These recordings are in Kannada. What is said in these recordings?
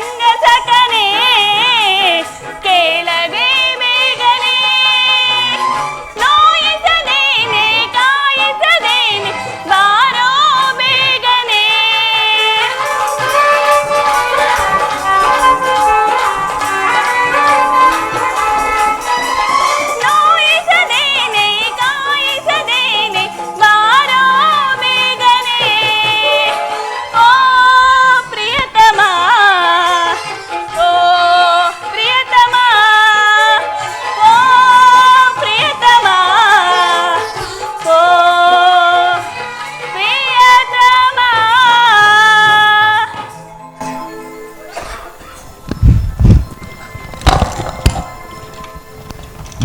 ರಂಗ ಸಕನೆ ಕೇಳದೆ ಬೇಗನೆ ನೋಯಿಸದೇನೆ ಕಾಯಿಸದೇನೆ ಬಾರೋ ಬೇಗನೆ ನೋಯಿಸದೇನೆ ಕಾಯಿಸದೇನೆ ಬಾರೋ ಬೇಗನೆ ಓ ಪ್ರಿಯತಮ ಓ ಪ್ರಿಯತಮ ಓ ಪ್ರಿಯತಮ ಓ ಪ್ರಿಯತಮ.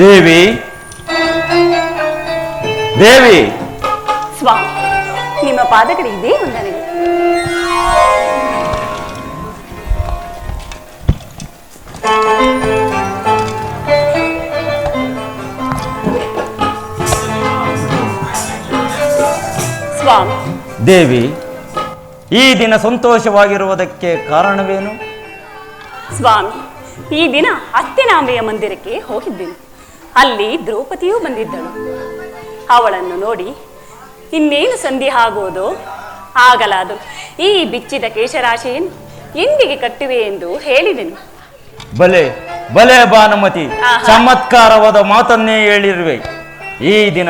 ದೇವಿ ದೇವಿ ಸ್ವಾಮಿ, ನಿಮ್ಮ ಪಾದಗಳಿಗೆ ವಂದನೆಗಳು. ಸ್ವಾಮಿ, ದೇವಿ, ಈ ದಿನ ಸಂತೋಷವಾಗಿರುವುದಕ್ಕೆ ಕಾರಣವೇನು? ಸ್ವಾಮಿ, ಈ ದಿನ ಅತ್ತೆನಾಂಬೆಯ ಮಂದಿರಕ್ಕೆ ಹೋಗಿದ್ದೆನು. ಅಲ್ಲಿ ದ್ರೌಪದಿಯೂ ಬಂದಿದ್ದಳು. ಅವಳನ್ನು ನೋಡಿ ಇನ್ನೇನು ಸಂಧಿ ಆಗುವುದೋ ಆಗಲಾದರೂ ಈ ಬಿಚ್ಚಿದ ಕೇಶರಾಶಿಯನ್ನು ಎಂದಿಗೆ ಕಟ್ಟುವೆ ಎಂದು ಹೇಳಿದೆನು. ಬಲೆ ಬಲೆ ಭಾನುಮತಿ, ಆಹಾ. ಚಮತ್ಕಾರವಾದ ಮಾತನ್ನೇ ಹೇಳಿರುವೆ. ಈ ದಿನ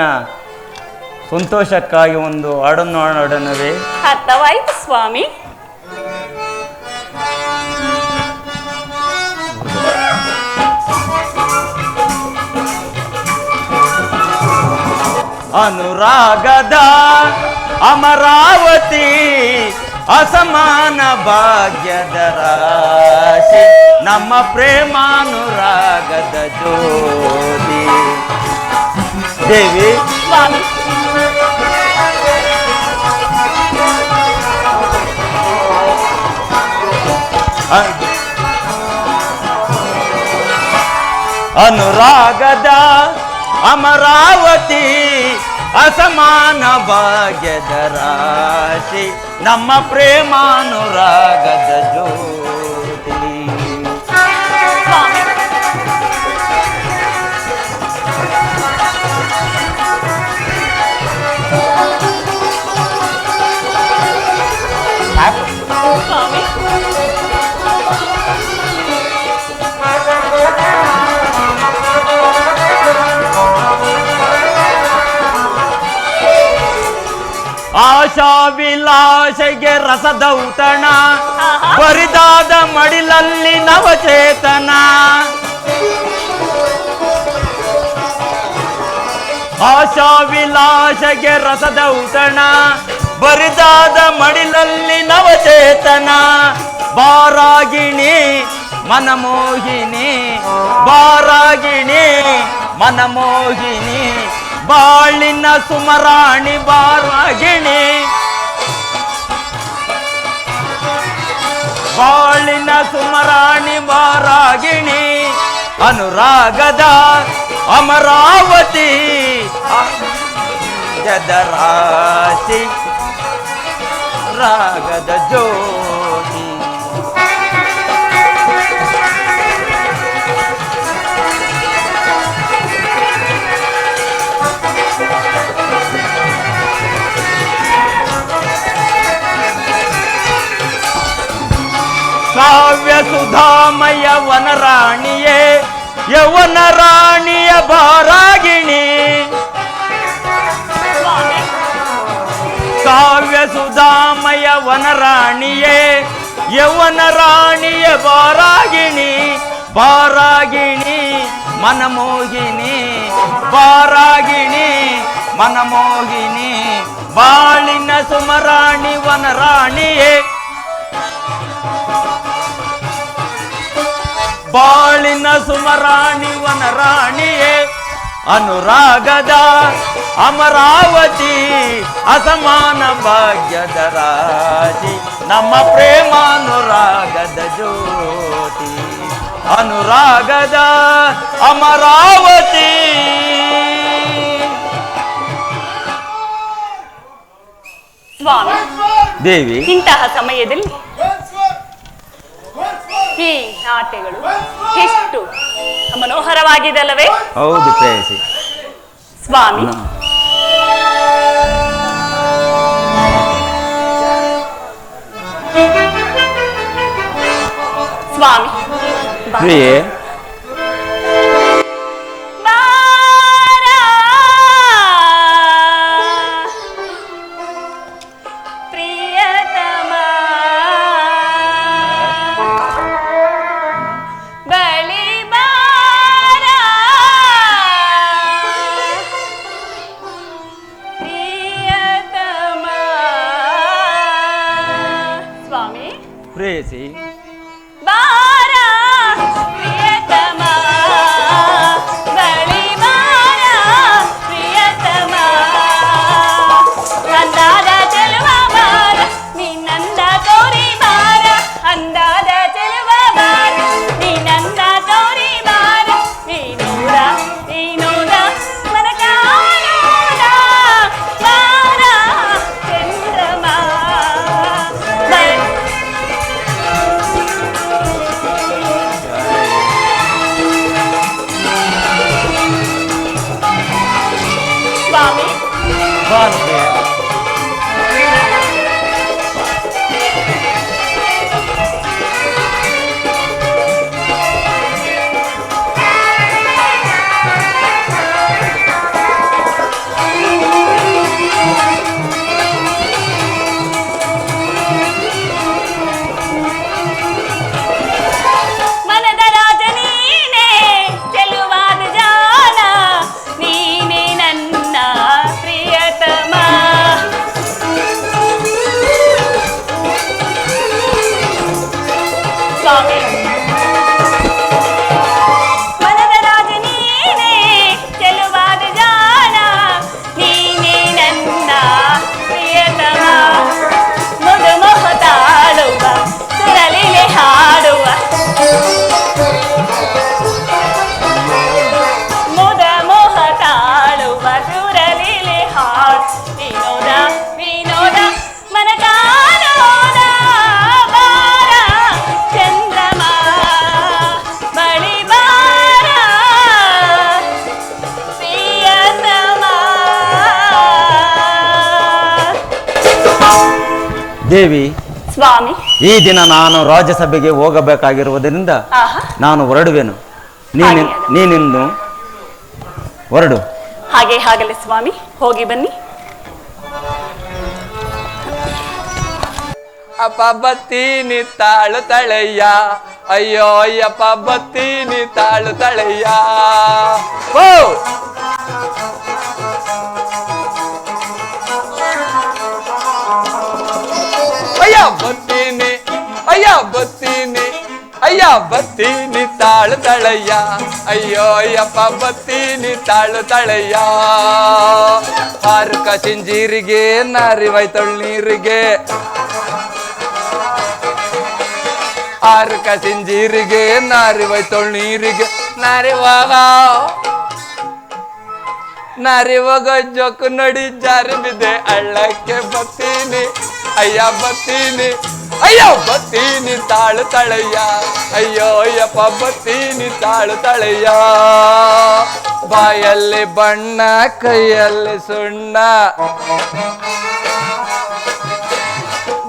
ಸಂತೋಷಕ್ಕಾಗಿ ಒಂದು ಹಾಡನ್ನು ಹಾಡೋಣವೇ? ಅರ್ಥವಾಯಿತು ಸ್ವಾಮಿ. ಅನುರಾಗದ ಅಮರಾವತಿ ಅಸಮಾನ ಭಾಗ್ಯದ ರಾಶಿ ನಮ್ಮ ಪ್ರೇಮಾನುರಾಗದ ಜ್ಯೋತಿ. ದೇವಿ, ಸ್ವಾಮಿ, ಅನುರಾಗದ ಅಮರಾವತಿ ಅಸಮಾನ ಭಾಗ್ಯದ ರಾಶಿ ನಮ್ಮ ಪ್ರೇಮಾನುರಾಗದ ಜ್ಯೋತಿ. ಸ್ವಾಮಿ, ಸ್ವಾಮಿ, ಆಶಾ ವಿಲಾಸೆಗೆ ರಸದೌತಣ ಬರಿದಾದ ಮಡಿಲಲ್ಲಿ ನವಚೇತನ. ಆಶಾ ವಿಲಾಸೆಗೆ ರಸದೌತಣ ಬರಿದಾದ ಮಡಿಲಲ್ಲಿ ನವಚೇತನ. ಬಾರಾಗಿಣಿ ಮನಮೋಹಿನಿ, ಬಾರಾಗಿಣಿ ಮನಮೋಹಿನಿ, ಬಾಳಿನ ಸುಮರಾಣಿ ಬಾರಾಗಿಣಿ, ಬಾಳಿನ ಸುಮರಾಣಿ ಬಾರಾಗಿಣಿ. ಅನುರಾಗದ ಅಮರಾವತಿ ಜದರಾಶಿ ರಾಗದ ಜ್ಯೋತಿ. ಕಾವ್ಯ ಸುಧಾಮಯ ವನರಾಣಿಯೇ ಯೌವನ ರಾಣಿಯ ಬಾರಾಗಿಣಿ. ಕಾವ್ಯ ಸುಧಾಮಯ ವನರಾಣಿಯೇ ಯೌವನ ರಾಣಿಯ ಬಾರಾಗಿಣಿ. ಬಾರಾಗಿಣಿ ಮನಮೋಹಿನಿ, ಬಾರಾಗಿಣಿ ಮನಮೋಹಿನಿ, ಬಾಳಿನ ಸುಮರಾಣಿ ವನರಾಣಿಯೇ, ಬಾಳಿನ ಸುಮರಾಣಿ ವನರಾಣಿಯೇ. ಅನುರಾಗದ ಅಮರಾವತಿ ಅಸಮಾನ ಭಾಗ್ಯದ ರಾಶಿ ನಮ್ಮ ಪ್ರೇಮಾನುರಾಗದ ಜ್ಯೋತಿ. ಅನುರಾಗದ ಅಮರಾವತಿ. ಸ್ವಾಮಿ, ದೇವಿ, ಇಂತಹ ಸಮಯದಲ್ಲಿ ಈ ನಾಟ್ಯಗಳು ಎಷ್ಟು ಮನೋಹರವಾಗಿದೆಲ್ಲವೇ? ಹೌದು ಪ್ರೇಯಸಿ. ಸ್ವಾಮಿ, ಸ್ವಾಮಿ ಪ್ರಿಯೆ, ಪ್ರೇಯಸಿ ಬಾರ ಪ್ರಿಯತಮ ಬಳಿ ಬಾರ ಪ್ರಿಯತಮ ಅಂದಾದ ಚೆಲುವ ಬಾರ ನಿನ್ನಂದ ತೋರಿ ಬಾರ ಅಂದಾದ ಚೆಲುವ ಬಾರ ನಿನ್ನಂದ ತೋರಿ ಬಾರ ನೀನೂರ ನೀನೂರ ಮನಕಾನೂರ ಬಾರ ಚಂದ್ರಮ ಸ್ವಾಮಿ. ಮನದ ರಾಜ ನೀನೇ ಚೆಲುವಾದ ಜಾನ ನೀನೇ ನನ್ನ ಪ್ರಿಯತಮ ಸ್ವಾಮಿ. ಮನದ ರಾಜ ನೀನೇ ಚೆಲುವಾದ ಜಾನ ನೀನೇ ನನ್ನ ಪ್ರಿಯತಮ ಮುದು ಮೊಹ ತಾಳುವ ಸುರಲಿಲೆ ಹಾಡುವ ಮುದ ಮೋಹ ತಾಳುವ ಸುರಲಿಲೆ ಹಾಡು ವಿನೋದ ವಿನೋದ ಮನಕಾನೋದ ಬಾರ ಚಂದ್ರಮ ಬಳಿ ಬಾರ ಪ್ರಿಯತಮ. ದೇವಿ, ಸ್ವಾಮಿ. ಈ ದಿನ ನಾನು ರಾಜ್ಯಸಭೆಗೆ ಹೋಗಬೇಕಾಗಿರುವುದರಿಂದ ಆಹಾ, ನಾನು ಹೊರಡುವೆನು. ನೀನಿಂದು ಹೊರಡು. ಹಾಗೆ ಆಗಲಿ ಸ್ವಾಮಿ, ಹೋಗಿ ಬನ್ನಿ. ಅಪ್ಪ ಬತ್ತೀನಿ ತಾಳು ತಳೆಯ್ಯ, ಅಯ್ಯೋ ಅಯ್ಯಪ್ಪ ಬತ್ತೀನಿ ತಾಳು ತಳೆಯ್ಯ. ಓ ಅಯ್ಯ ಬತ್ತೀನಿ, ಅಯ್ಯ ಬತ್ತೀನಿ, ಅಯ್ಯ ಬತ್ತೀನಿ ತಾಳು ತಳೆಯ್ಯ, ಅಯ್ಯೋ ಅಯ್ಯಪ್ಪ ಬತ್ತೀನಿ ತಾಳು ತಳೆಯ್ಯ. ಹಾರುಕ ಸಿಂಜೀರಿಗೆ ನಾರಿವೈತಳ್ ನೀರಿಗೆ, ಹಾರುಕ ಸಿಂಜೀರಿಗೆ ನಾರಿವೈತಳ್ ನೀರಿಗೆ, ನಾರಿವಾಗ ನಾರಿವಾಗ ಜೋಕು ನಡಿ ಜಾರಿ ಬಿದ್ದೆ ಹಳ್ಳಕ್ಕೆ ಬತ್ತೀನಿ, ಅಯ್ಯ ಬತ್ತೀನಿ, ಅಯ್ಯೋ ಬತ್ತೀನಿ ತಾಳು ತಳೆಯ್ಯ, ಅಯ್ಯೋ ಅಯ್ಯಪ್ಪ ಬತ್ತೀನಿ ತಾಳು ತಳೆಯ್ಯ. ಬಾಯಲ್ಲಿ ಬಣ್ಣ ಕೈಯಲ್ಲಿ ಸುಣ್ಣ,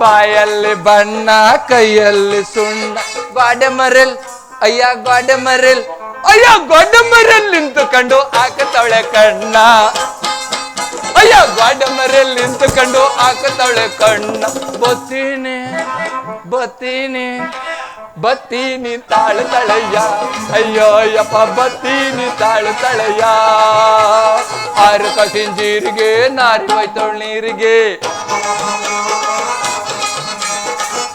ಬಾಯಲ್ಲಿ ಬಣ್ಣ ಕೈಯಲ್ಲಿ ಸುಣ್ಣ, ಗಾಡೆ ಮರೆಲ್ ಅಯ್ಯ ಗಾಡೆ ಮರೆಲ್, ಅಯ್ಯ ಗಾಡೆ ಮರೆಲ್ ನಿಂತುಕೊಂಡು ಹಾಕತವಳೆ ಕಣ್ಣ, ಅಯ್ಯ ಗಾಡೆ ಮರೆಲ್ ನಿಂತುಕೊಂಡು ಹಾಕತವಳೆ ಕಣ್ಣ. ಬತ್ತೀನಿ ಬತ್ತೀನಿ ಬತ್ತೀನಿ ತಾಳು ತಳೆಯ್ಯ, ಅಯ್ಯೋ ಅಯ್ಯಪ್ಪ ಬತ್ತೀನಿ ತಾಳು ತಳೆಯ್ಯ. ಹಾರುಕ ಸಿಂಜೀರಿಗೆ ನಾರಿ ಹೋಯ್ತವಳ್ ನೀರಿಗೆ,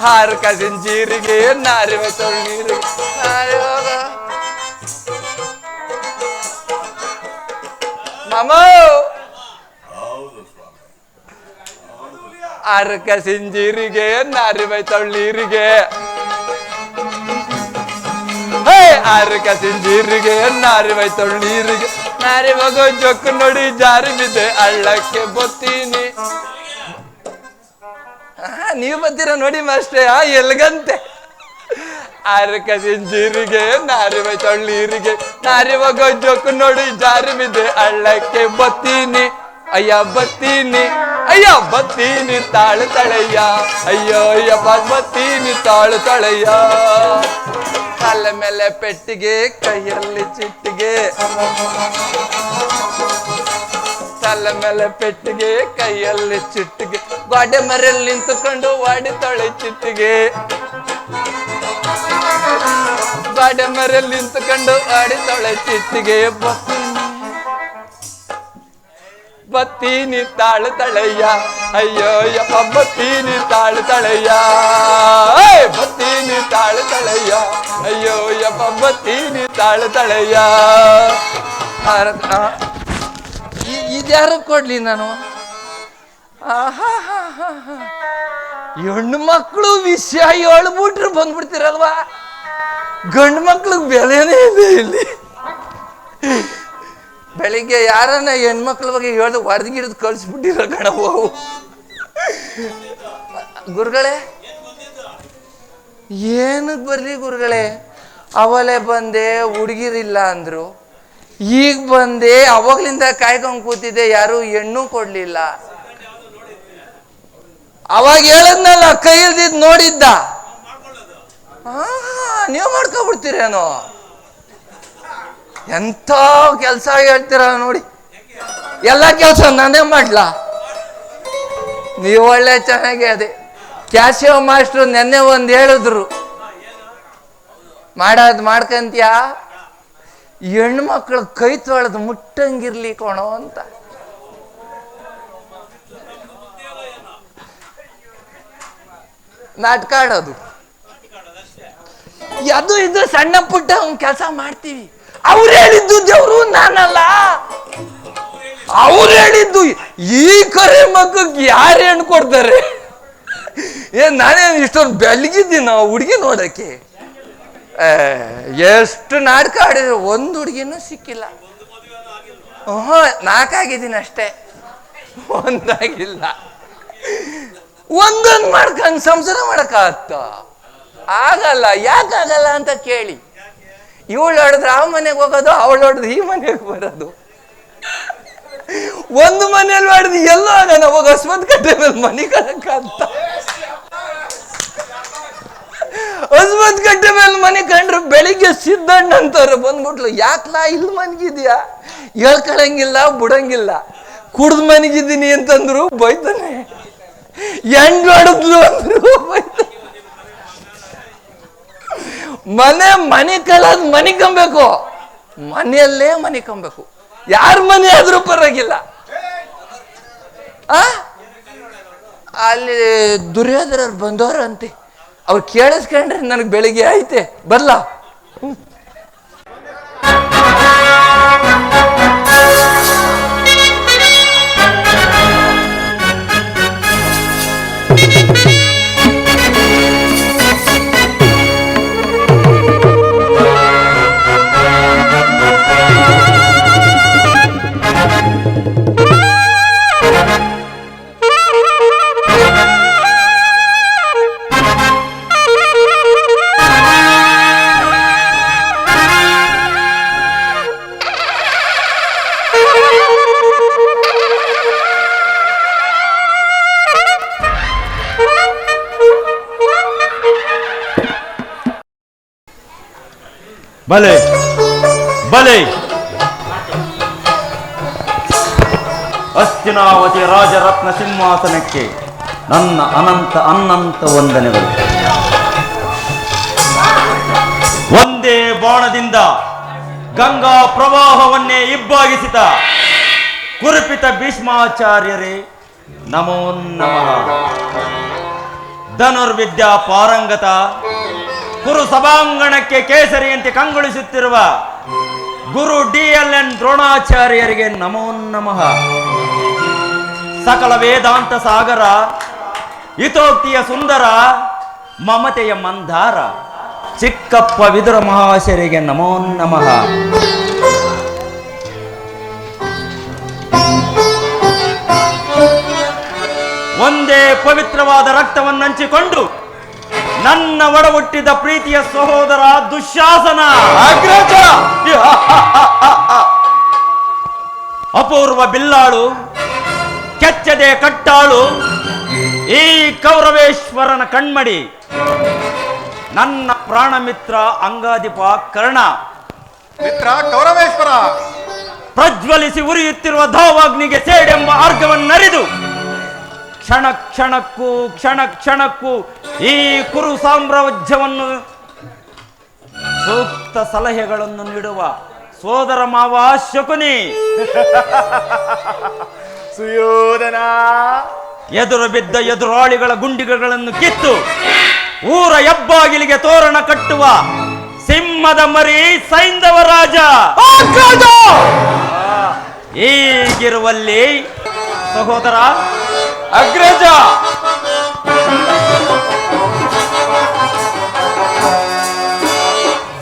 ಹಾರುಕ ಸಿಂಜೀರಿಗೆ ನಾರಿ ಹೋಯ್ತವಳ್ ನೀರಿಗೆ, ನಾರಿ ಹೋಗ ಮಾಮ. ಹಾರುಕ ಸಿಂಜೀರಿಗೆ ನಾರಿ ಹೋಯ್ತವಳ್ ನೀರಿಗೆ, ಹಾರುಕ ಸಿಂಜೀರಿಗೆ ನಾರಿ ಹೋಯ್ತವಳ್ ನೀರಿಗೆ, ನಾರಿ ಹೋಗೋ ಜೊಕ್ಕು ನೋಡಿ ಜಾರಿ ಬಿದ್ದೆ ಹಳ್ಳಕ್ಕೆ ಬತ್ತೀನಿ. ನೀವು ಬರ್ತೀರ ನೋಡಿ ಮಾಸ್ಟ್ರೆ, ಎಲ್ಗಂತೆ ಅರಕಸಿನ ಜೀರಿಗೆ ನಾರಿ ಬೈತೊಳ್ ನೀರಿಗೆ ನಾರಿ ಮಗ ಜೋಕು ನೋಡಿ ಜಾರಿ ಬಿದ್ದೆ ಹಳ್ಳಕ್ಕೆ ಬತ್ತೀನಿ ಅಯ್ಯ ಬತ್ತೀನಿ ಅಯ್ಯ ಬತ್ತೀನಿ ತಾಳು ತಳೆಯ ಅಯ್ಯೋ ಅಯ್ಯಪ್ಪ ಬತ್ತೀನಿ ತಾಳು ತಳೆಯ ತಲೆ ಮೇಲೆ ಪೆಟ್ಟಿಗೆ ಕೈಯಲ್ಲಿ ಚಿಟ್ಟಿಗೆ ತಲೆ ಮೇಲೆ ಪೆಟ್ಟಿಗೆ ಕೈಯಲ್ಲಿ ಚಿಟ್ಟಿಗೆ ಗಾಡೆ ಮರೆಯಲ್ಲಿ ನಿಂತುಕೊಂಡು ವಾಡಿತಾಳೆ ಚಿಟ್ಟಿಗೆ ಗಾಡೆ ಮರೆಯಲ್ಲಿ ನಿಂತುಕೊಂಡು ವಾಡಿತಾಳೆ ಚಿಟ್ಟಿಗೆ ಬತ್ತೀನಿ ತಾಳು ತಳೆಯ ಅಯ್ಯೋ ಯಪ್ಪ ಬತ್ತೀನಿ ತಾಳು ತಳೆಯ ಬತ್ತೀನಿ ತಾಳು ತಳೆಯ ಅಯ್ಯೋ ಯಪ್ಪ ಬತ್ತೀನಿ ತಾಳು ತಳೆಯ ಇದ್ಯಾರು ಕೊಡ್ಲಿ ನಾನು ಹೆಣ್ಣು ಮಕ್ಕಳು ವಿಷಯ ಹೇಳ್ಬಿಟ್ರೆ ಬಂದ್ಬಿಡ್ತೀರಲ್ವಾ ಗಂಡು ಮಕ್ಳಿಗೆ ಬೆಲೆನೇ ಇದೆ ಇಲ್ಲಿ ಬೆಳಿಗ್ಗೆ ಯಾರನ್ನ ಹೆಣ್ಮಕ್ಳ ಬಗ್ಗೆ ಹೇಳ್ದು ಹೊಡೆದಿಗಿಡ್ದು ಕಳ್ಸಿಬಿಟ್ಟಿರೋ ಕಣವು ಗುರುಗಳೇ ಏನಕ್ಕೆ ಬರ್ಲಿ ಗುರುಗಳೇ ಅವಲೇ ಬಂದೆ ಹುಡುಗಿರಿಲ್ಲ ಅಂದ್ರು ಈಗ ಬಂದೆ ಅವಾಗ್ಲಿಂದ ಕಾಯ್ಕೊಂಡ್ ಕೂತಿದ್ದೆ ಯಾರು ಹೆಣ್ಣು ಕೊಡ್ಲಿಲ್ಲ ಅವಾಗ ಹೇಳದ್ನಲ್ಲ ಕೈ ಇಲ್ದಿದ್ ನೋಡಿದ್ದ ನೀವು ಮಾಡ್ಕೊಬಿಡ್ತೀರೇನೋ ಎಂಥ ಕೆಲಸ ಹೇಳ್ತೀರ ನೋಡಿ ಎಲ್ಲ ಕೆಲಸ ನಾನೇ ಮಾಡ್ಲಾ ನೀವು ಒಳ್ಳೆ ಚೆನ್ನಾಗಿ ಅದೇ ಕ್ಯಾಶಿಯೋ ಮಾಸ್ಟ್ರು ನೆನ್ನೆ ಒಂದು ಹೇಳಿದ್ರು ಮಾಡೋದು ಮಾಡ್ಕಂತ್ಯಾ ಹೆಣ್ಣು ಮಕ್ಕಳು ಕೈ ತೊಳೆದು ಮುಟ್ಟಂಗಿರ್ಲಿ ಕೊಣೋ ಅಂತ ನಾಟಕ ಆಡೋದು ಅದು ಇದು ಸಣ್ಣ ಪುಟ್ಟ ಒಂದು ಕೆಲಸ ಮಾಡ್ತೀವಿ ಅವ್ರು ಹೇಳಿದ್ದು ದೇವ್ರು ನಾನಲ್ಲ ಅವ್ರು ಹೇಳಿದ್ದು ಈ ಕರೆ ಮಕ್ಕಳಿಗೆ ಯಾರು ಹೆಣ್ಣು ಕೊಡ್ತಾರೆ ನಾನೇನು ಇಷ್ಟೊಂದು ಬೆಳಗಿದ್ದೀನಿ ನಾವು ಹುಡುಗಿ ನೋಡಕ್ಕೆ ಎಷ್ಟು ನಾಟಕ ಆಡಿದ್ರು ಒಂದು ಹುಡುಗಿನೂ ಸಿಕ್ಕಿಲ್ಲ 4 ಆಗಿದ್ದೀನಿ ಅಷ್ಟೇ ಒಂದಾಗಿಲ್ಲ ಒಂದೊಂದು ಮಾಡ್ಕೊಂಡು ಸಂಸಾರ ಮಾಡಕ್ಕಾಗತ್ತ ಆಗಲ್ಲ ಯಾಕಾಗಲ್ಲ ಅಂತ ಕೇಳಿ ಇವಳು ಹೊಡೆದ್ರೆ ಆ ಮನೆಗೆ ಹೋಗೋದು ಅವಳು ಹೊಡೆದು ಈ ಮನೆಗೆ ಬರೋದು ಒಂದು ಮನೆಯಲ್ಲಿ ಹೊಡೆದು ಎಲ್ಲೋ ಆಗೋಣ ಹೋಗ ಹಸ್ಮತ್ ಕಟ್ಟೆ ಮೇಲೆ ಮನೆ ಕಳಕ್ಕಂತ ಹಸ್ಮತ್ ಕಟ್ಟೆ ಮೇಲೆ ಮನೆ ಕಂಡ್ರು ಬೆಳಿಗ್ಗೆ ಸಿದ್ದಣ್ಣ ಅಂತವ್ರು ಬಂದ್ಬಿಟ್ಲು ಯಾಕಲಾ ಇಲ್ಲಿ ಮನ್ಗಿದ್ಯಾ ಹೇಳ್ಕೊಳಂಗಿಲ್ಲ ಬಿಡಂಗಿಲ್ಲ ಕುಡ್ದು ಮನೆಗಿದ್ದೀನಿ ಅಂತಂದ್ರು ಬೈತಾನೆ ಎಂಡ್ ಹೊಡೆದ್ಲು ಅಂದ್ರು ಬೈತಾನೆ ಮನೆ ಕಳದ್ ಮನಿಕೊಂಬೇಕು ಮನೆಯಲ್ಲೇ ಮನಿಕೊಂಬೇಕು ಯಾರ ಮನೆ ಆದ್ರೂ ಪರವಾಗಿಲ್ಲ ಅಲ್ಲಿ ದುರ್ಯೋಧನರು ಬಂದವರಂತೆ ಅವ್ರು ಕೇಳಿಸ್ಕೊಂಡ್ರೆ ನನಗೆ ಬೆಳಿಗ್ಗೆ ಐತೆ ಬರ್ಲಾ ಬಲೆ ಬಲೆ ಹಸ್ತಿನಾವತಿ ರಾಜರತ್ನ ಸಿಂಹಾಸನಕ್ಕೆ ನನ್ನ ಅನಂತ ವಂದನೆಗಳು. ಒಂದೇ ಬಾಣದಿಂದ ಗಂಗಾ ಪ್ರವಾಹವನ್ನೇ ಇಬ್ಬಾಗಿಸಿದ ಕುರುಪಿತ ಭೀಷ್ಮಾಚಾರ್ಯರೇ ನಮೋ ನಮಃ. ಧನುರ್ವಿದ್ಯಾ ಪಾರಂಗತ ಕುರು ಸಭಾಂಗಣಕ್ಕೆ ಕೇಸರಿಯಂತೆ ಕಂಗೊಳಿಸುತ್ತಿರುವ ಗುರು DLN ದ್ರೋಣಾಚಾರ್ಯರಿಗೆ ನಮೋ ನಮಃ. ಸಕಲ ವೇದಾಂತ ಸಾಗರ ಹಿತೋಕ್ತಿಯ ಸುಂದರ ಮಮತೆಯ ಮಂದಾರ ಚಿಕ್ಕಪ್ಪ ವಿದುರ ಮಹಾಶಯರಿಗೆ ನಮೋ ನಮಃ. ಒಂದೇ ಪವಿತ್ರವಾದ ರಕ್ತವನ್ನು ಹಂಚಿಕೊಂಡು ನನ್ನ ಒಡ ಹುಟ್ಟಿದ ಪ್ರೀತಿಯ ಸಹೋದರ ದುಶ್ಯಾಸನ. ಅಗ್ರಜ ಅಪೂರ್ವ ಬಿಲ್ಲಾಳು, ಕೆಚ್ಚದೆ ಕಟ್ಟಾಳು, ಈ ಕೌರವೇಶ್ವರನ ಕಣ್ಮಡಿ, ನನ್ನ ಪ್ರಾಣ ಮಿತ್ರ ಅಂಗಾಧಿಪ ಕರ್ಣ. ಮಿತ್ರ ಕೌರವೇಶ್ವರ, ಪ್ರಜ್ವಲಿಸಿ ಉರಿಯುತ್ತಿರುವ ಧಾವಾಗ್ನಿಗೆ ಸೇಡೆಂಬ ಆರ್ಗವನ್ನರಿದು ಕ್ಷಣ ಕ್ಷಣಕ್ಕೂ ಈ ಕುರು ಸಾಮ್ರಾಜ್ಯವನ್ನು ಸೂಕ್ತ ಸಲಹೆಗಳನ್ನು ನೀಡುವ ಸೋದರ ಮಾವ ಶಕುನಿ. ಸುಯೋಧನ, ಎದುರು ಬಿದ್ದ ಎದುರಾಳಿಗಳ ಗುಂಡಿಗಳನ್ನು ಕಿತ್ತು ಊರ ಹೆಬ್ಬಾಗಿಲಿಗೆ ತೋರಣ ಕಟ್ಟುವ ಸಿಂಹದ ಮರಿ ಸೈಂಧವ ರಾಜ. ಹೀಗಿರುವಲ್ಲಿ ಸಹೋದರ ಅಗ್ರಜ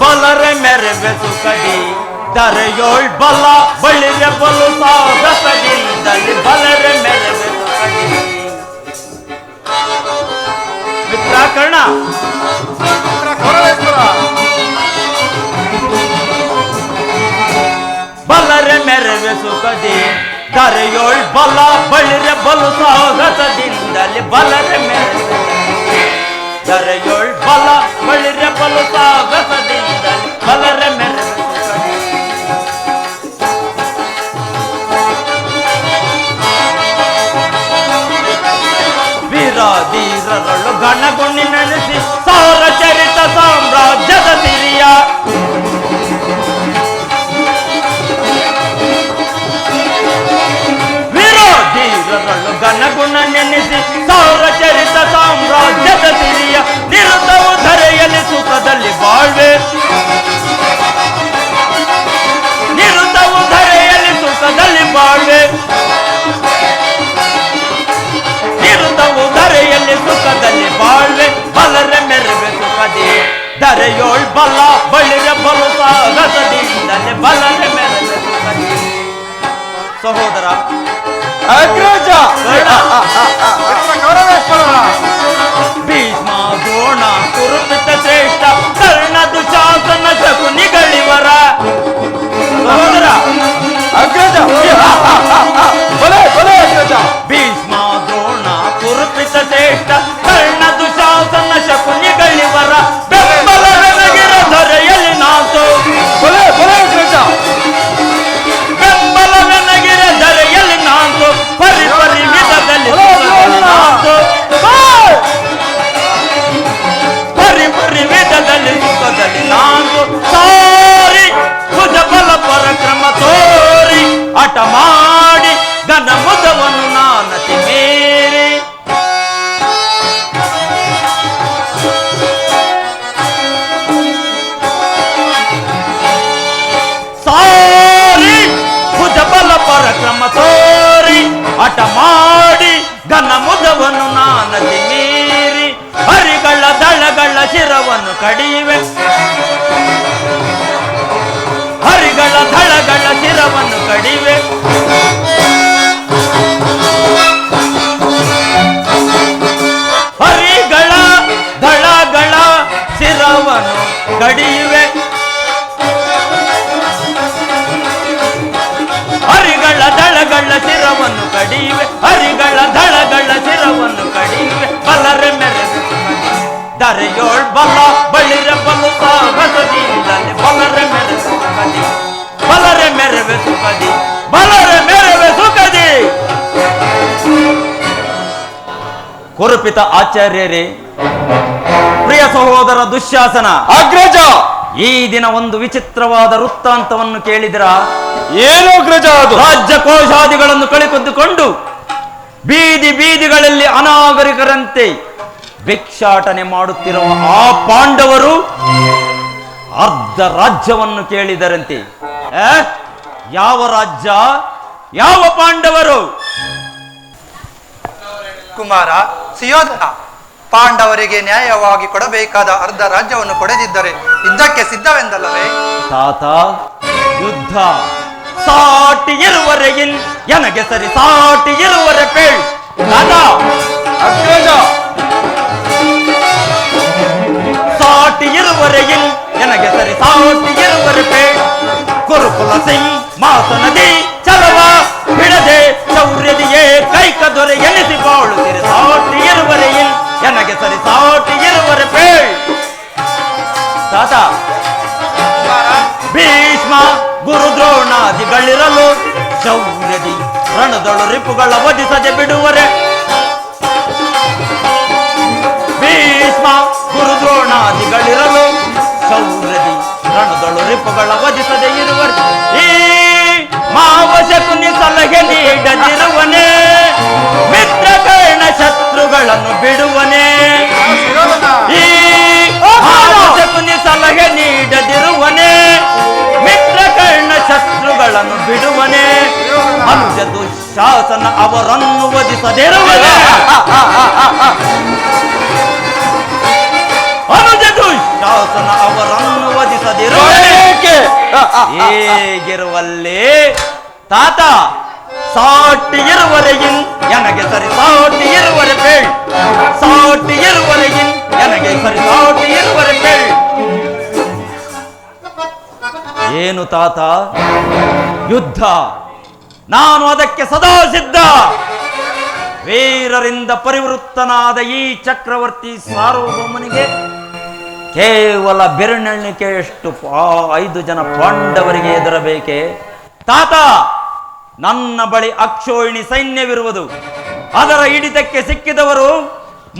ಬಲರೆ ಮೆರೆವೆ ಸುಕಡಿ ದರೆಯೋಳ್ ಬಲ ಬಳಿರೆ ಬಲು ಸಾಗಸದಿಂದಲಿ ಬಲರೆ ಮೆರೆವೆ ಸುಕಡಿ. ಮಿತ್ರ ಕರ್ಣ, ಮಿತ್ರ ಕೌರವೇಶ್ವರ, ಬಲರೆ ಮೆರೆವೆ ಸುಕದಿ ದರೆಯೋಳ್ ಬಲ ಬಳಿರೆ ಬಲು ಸಾಗಸದಿಂದಲಿ ಬಲರೆ ಮೆರೆವೆ ದರೆಯೋಳ್ ಬಲ ಬಳಿರೆ ಬಲು ಸಾಗಸದಿಂದಲಿ ಬಲರೆ ಮೆರೆವೆ ಸುಕಡಿ. ವೀರಾಧೀರರಳು ಗಣಗುಣಿ ನೆನೆಸಿ ಸಾವಿರ ಚರಿತ ಸಾಮ್ರಾಜ್ಯದ ಸಿರಿಯ ವೀರಾಧೀರರಳು ಗಣಗುಣ ನೆನೆಸಿ ಸಾವಿರ ಚರಿತ ಸಾಮ್ರಾಜ್ಯದ ಸಿರಿಯ ನಿರುತವು ಧರೆಯಲ್ಲಿ ಸುಖದಲ್ಲಿ ಬಾಳ್ವೆ ನಿರುತವು ಧರೆಯಲ್ಲಿ ಸುಖದಲ್ಲಿ ಬಾಳ್ವೆ ನಿರುತವು ಧರೆಯಲ್ಲಿ ಸುಖದಲ್ಲಿ ಬಾಳ್ವೆ ಬಲರೆ ಮೆರವೆ ಸುಖದಿ ಧರೆಯೋಳ್ ಬಲ ಬಳಿರೆ ಬಲು ಸಾಗಸದಿಂದಲೇ ಬಲರೆ ಮೆರವೆ ಸುಖದಿ. ಸಹೋದರ ಅಗ್ರಜ ಮಿತ್ರ ಕೌರವೇಶ್ವರ, ಭೀಷ್ಮ ದ್ರೋಣ ಕುರುಪಿತ ಶ್ರೇಷ್ಠ ಕರ್ಣ ದುಶಾಸನ ಶಕುನಿಗಳಿವರ. ಸಹೋದರ ಅಗ್ರಜ ಬಲೆ ಬಲೆ ಅಗ್ರಜ ಭೀಷ್ಮ ದ್ರೋಣ ಕುರುಪಿತ ಶ್ರೇಷ್ಠ ಕರ್ಣ ದುಶಾಸನ ಶಕುನಿಗಳಿವರ ಬೆಂಬಲವೆನಗಿರ ಧರೆಯಲ್ಲಿ ನಾತು ಬಲೆ ಬಲೆ ಅಗ್ರಜ ಬೆಂಬಲವೆನಗಿರ ಧರೆಯಲ್ಲಿ ನಾತು ಪರಿ ಪರಿ ವಿಧದಲ್ಲಿ ನಾತು ಪರಿ ಪರಿ ವಿಧದಲ್ಲಿ ಸುಖದಲ್ಲಿ ನಾತು ಸಾರಿ ಭುಜ ಬಲ ಪರಕ್ರಮ ತೋರಿ ಹಠ ಮಾಡಿ ಘನ ಮುದವನ್ನು ನಾನತಿ ಮೀರಿ ಸಾರಿ ಭುಜ ಬಲ ಪರಕ್ರಮ ತೋರಿ ಹಠ ಮಾಡಿ ಘನ ಮುದವನ್ನು ನಾನತಿ ಮೀರಿ ಹರಿಗಳ ದಳಗಳ ಶಿರವನ್ನು ಕಡಿಯುವೆ ಹರಿಗಳ ದಳಗಳ ಶಿರವನ್ನು ಕಡಿವೆ ಹರಿಗಳ ದಳಗಳ ಶಿರವನ್ನು ಕಡಿಯುವೆ ಹರಿಗಳ ದಳಗಳ ಶಿರವನ್ನು ಕಡಿಯುವೆ ಹರಿಗಳ ದಳಗಳ ಶಿರವನ್ನು ಕಡಿಯುವೆ ಬಲರೆ ಮೆರೆವೆ ಧರೆಯೋಳ್ ಬಲ ಬಳಿರೆ ಬಲು ಸಾಗಸದಿಂದಲೇ ಬಲರೆ ಮೆರೆವೆ ಸುಖದಿ ಬಲರೆ ಮೆರೆವೆ ಸುಖದಿ ಬಲರೆ ಮೆರೆವೆ ಸುಖದಿ. ಕುರುಪಿತ ಆಚಾರ್ಯರೇ, ಪ್ರಿಯ ಸಹೋದರ ದುಶ್ಯಾಸನ, ಅಗ್ರಜ ಈ ದಿನ ಒಂದು ವಿಚಿತ್ರವಾದ ವೃತ್ತಾಂತವನ್ನು ಕೇಳಿದಿರ? ಏನು ಅಗ್ರಜ ಅದು? ರಾಜ್ಯ ಕೋಶಾದಿಗಳನ್ನು ಕಳೆದುಕೊಂಡು ಬೀದಿ ಬೀದಿಗಳಲ್ಲಿ ಅನಾಗರಿಕರಂತೆ ಭಿಕ್ಷಾಟನೆ ಮಾಡುತ್ತಿರುವ ಆ ಪಾಂಡವರು ಅರ್ಧ ರಾಜ್ಯವನ್ನು ಕೇಳಿದರಂತೆ. ಯಾವ ರಾಜ್ಯ? ಯಾವ ಪಾಂಡವರು? ಕುಮಾರ ಸುಯೋಧನ, ಪಾಂಡವರಿಗೆ ನ್ಯಾಯವಾಗಿ ಕೊಡಬೇಕಾದ ಅರ್ಧ ರಾಜ್ಯವನ್ನು ಕೊಡದಿದ್ದರೆ ಯುದ್ಧಕ್ಕೆ ಸಿದ್ಧವೆಂದಲ್ಲವೇ? ತಾತ, ಯುದ್ಧ ಸಾಟಿ ಇರುವರೆಗಿನ್ ಎನಗೆ ಸರಿ ಸಾಟಿ ಇರುವರೆ ಪೇಳ್ ತಾತ. ಅಗ್ರಜ ಸಾಟಿ ಇರುವರೆಗಿಲ್ ನನಗೆ ಸರಿ ಸಾಟಿ ಇರುವರೆ ಬೇಡ ಕುರುಕುಲ ಸಿಂಹಾಸನದಿ ಚಲವ ಬಿಡದೆ ಶೌರ್ಯದಿಯೇ ಕೈಕ ದೊರೆ ಎನಿಸಿ ಬಾಳುತ್ತಿರೆ ಸಾಟಿ ಇರುವರೆಗಿಲ್ ನನಗೆ ಸರಿ ಸಾಟಿ ಇರುವರೆ ಬೇಡ ತಾತ ಭೀಷ್ಮ ಗುರು ದ್ರೋಣಾದಿಗಳಿರಲು ಶೌರ್ಯದಿ ರಣದಳು ರಿಪುಗಳ ವಧಿಸದೆ ಬಿಡುವರೆ ಭೀಷ್ಮ ಗುರು ದ್ರೋಣಾದಿಗಳಿರಲು ಶೌರ್ಯದಿ ರಣದಳು ರಿಪುಗಳ ವಧಿಸದೆ ಇರುವರೆ ಈ ಮಾವಶಕುನಿ ಸಲಹೆ ನೀಡದಿರುವನೇ ಮಿತ್ರಕರ್ಣ ಶತ್ರುಗಳನ್ನು ಬಿಡುವನೇ ಈ ಮಾವಶಕುನಿ ಸಲಹೆ ನೀಡದಿರುವನೇ ಮಿತ್ರಕರ್ಣ ಶತ್ರುಗಳನ್ನು ಬಿಡುವನೇ ಅನುಜ ದುಶಾಸನ ಅವರನ್ನು ವಧಿಸದಿರುವನೇ ಅನುಜ ದುಶಾಸನ ಅವರನ್ನು ವಧಿಸದಿರುವನೇ ಹೇಗಿರುವಲ್ಲಿ ತಾತ ಸಾಟಿ ಇರುವರೆಗಿನ್ ನನಗೆ ಸರಿ ಸಾಟಿ ಇರುವರೆ ಬೇಳ್ ಸಾಟಿ ಇರುವರೆಗಿನ್ ನನಗೆ ಸರಿ ಸಾಟಿ ಇರುವರೆ ಬೇಳ್ ಏನು ತಾತ ಯುದ್ಧ ನಾನು ಅದಕ್ಕೆ ಸದಾ ಸಿದ್ಧ ವೀರರಿಂದ ಪರಿವೃತ್ತನಾದ ಈ ಚಕ್ರವರ್ತಿ ಸಾರ್ವಭೌಮನಿಗೆ ಕೇವಲ ಬೆರಳೆಣಿಕೆಯಷ್ಟು 5 ಜನ ಪಾಂಡವರಿಗೆ ಎದುರಬೇಕೆ ತಾತ ನನ್ನ ಬಳಿ ಅಕ್ಷೋಹಿಣಿ ಸೈನ್ಯವಿರುವುದು ಅದರ ಹಿಡಿತಕ್ಕೆ ಸಿಕ್ಕಿದವರು